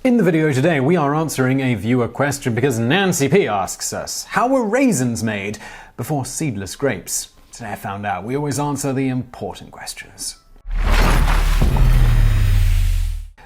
In the video today, we are answering a viewer question because Nancy P asks us, how were raisins made before seedless grapes? Today I found out we always answer the important questions.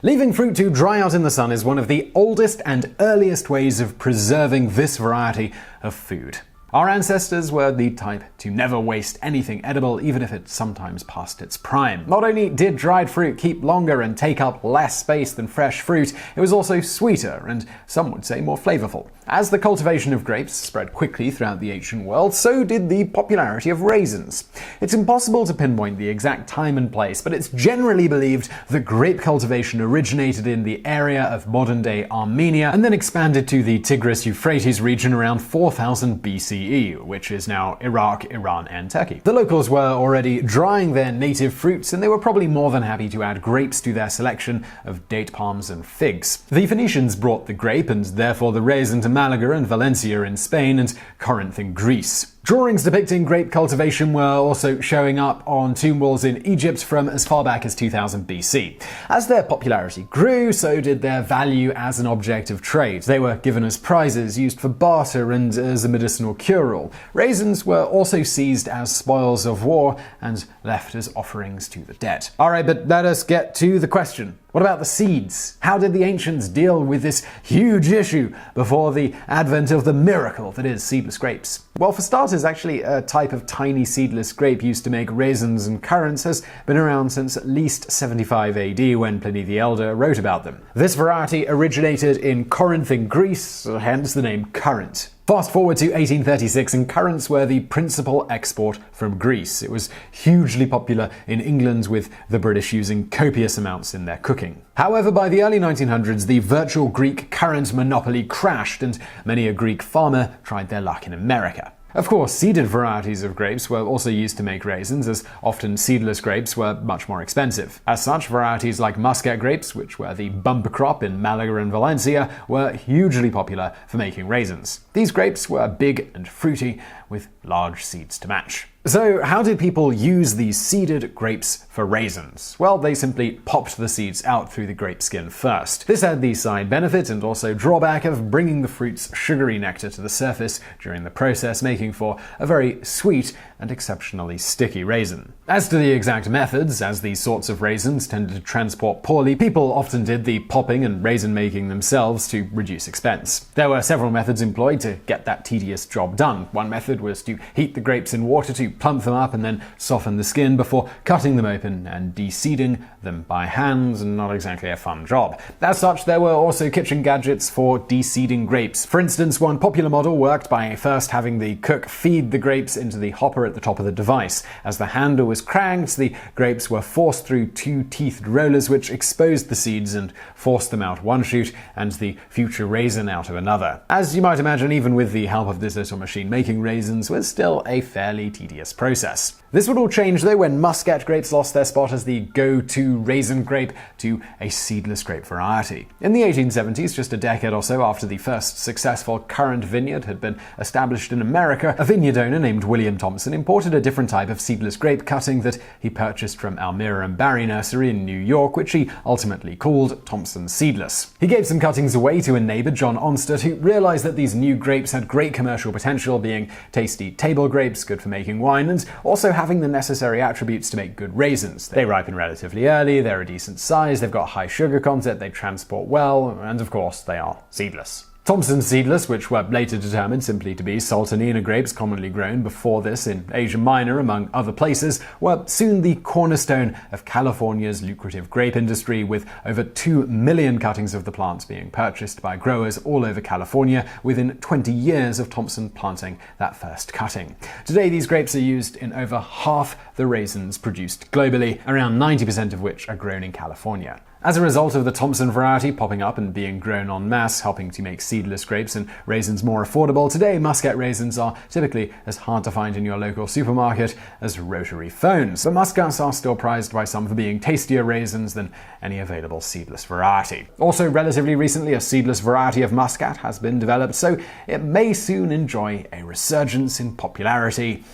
Leaving fruit to dry out in the sun is one of the oldest and earliest ways of preserving this variety of food. Our ancestors were the type to never waste anything edible, even if it sometimes passed its prime. Not only did dried fruit keep longer and take up less space than fresh fruit, it was also sweeter and, some would say, more flavorful. As the cultivation of grapes spread quickly throughout the ancient world, so did the popularity of raisins. It's impossible to pinpoint the exact time and place, but it's generally believed that grape cultivation originated in the area of modern-day Armenia and then expanded to the Tigris-Euphrates region around 4000 BCE. Which is now Iraq, Iran, and Turkey. The locals were already drying their native fruits, and they were probably more than happy to add grapes to their selection of date palms and figs. The Phoenicians brought the grape, and therefore the raisin, to Malaga and Valencia in Spain and Corinth in Greece. Drawings depicting grape cultivation were also showing up on tomb walls in Egypt from as far back as 2000 BC. As their popularity grew, so did their value as an object of trade. They were given as prizes, used for barter, and as a medicinal cure-all. Raisins were also seized as spoils of war and left as offerings to the dead. Alright, but let us get to the question. What about the seeds? How did the ancients deal with this huge issue before the advent of the miracle that is seedless grapes? Well, for starters, actually a type of tiny seedless grape used to make raisins and currants has been around since at least 75 AD when Pliny the Elder wrote about them. This variety originated in Corinth in Greece, hence the name currant. Fast forward to 1836 and currants were the principal export from Greece. It was hugely popular in England, with the British using copious amounts in their cooking. However, by the early 1900s, the virtual Greek currant monopoly crashed and many a Greek farmer tried their luck in America. Of course, seeded varieties of grapes were also used to make raisins, as often seedless grapes were much more expensive. As such, varieties like Muscat grapes, which were the bumper crop in Malaga and Valencia, were hugely popular for making raisins. These grapes were big and fruity, with large seeds to match. So, how did people use these seeded grapes for raisins? Well, they simply popped the seeds out through the grape skin first. This had the side benefit and also drawback of bringing the fruit's sugary nectar to the surface during the process, making for a very sweet and exceptionally sticky raisin. As to the exact methods, as these sorts of raisins tended to transport poorly, people often did the popping and raisin making themselves to reduce expense. There were several methods employed to get that tedious job done. One method was to heat the grapes in water to plump them up and then soften the skin before cutting them open and de-seeding them by hand. Not exactly a fun job. As such, there were also kitchen gadgets for de-seeding grapes. For instance, one popular model worked by first having the cook feed the grapes into the hopper at the top of the device. As the handle was cranked, the grapes were forced through two teethed rollers which exposed the seeds and forced them out one chute and the future raisin out of another. As you might imagine, even with the help of this little machine, making raisins was still a fairly tedious process. This would all change though when Muscat grapes lost their spot as the go-to raisin grape to a seedless grape variety. In the 1870s, just a decade or so after the first successful currant vineyard had been established in America, a vineyard owner named William Thompson imported a different type of seedless grape cutting that he purchased from Almira and Barry Nursery in New York, which he ultimately called Thompson Seedless. He gave some cuttings away to a neighbor, John Onstert, who realized that these new grapes had great commercial potential, being tasty table grapes, good for making wine, and also having the necessary attributes to make good raisins. They ripen relatively early, they're a decent size, they've got high sugar content, they transport well, and of course they are seedless. Thompson Seedless, which were later determined simply to be Sultanina grapes commonly grown before this in Asia Minor among other places, were soon the cornerstone of California's lucrative grape industry, with over 2 million cuttings of the plants being purchased by growers all over California within 20 years of Thompson planting that first cutting. Today these grapes are used in over half the raisins produced globally, around 90% of which are grown in California. As a result of the Thompson variety popping up and being grown en masse, helping to make seedless grapes and raisins more affordable, today Muscat raisins are typically as hard to find in your local supermarket as rotary phones. But Muscats are still prized by some for being tastier raisins than any available seedless variety. Also, relatively recently, a seedless variety of Muscat has been developed, so it may soon enjoy a resurgence in popularity.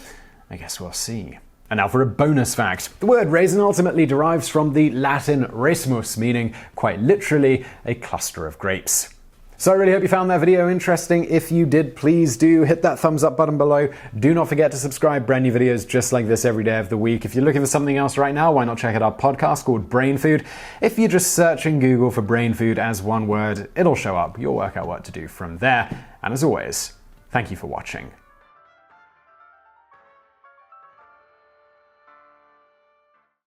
I guess we'll see. And now for a bonus fact. The word raisin ultimately derives from the Latin racemus, meaning quite literally a cluster of grapes. So I really hope you found that video interesting. If you did, please do hit that thumbs up button below. Do not forget to subscribe. Brand new videos just like this every day of the week. If you're looking for something else right now, why not check out our podcast called BrainFood? If you just search in Google for BrainFood as one word, it'll show up. You'll work out what to do from there. And as always, thank you for watching.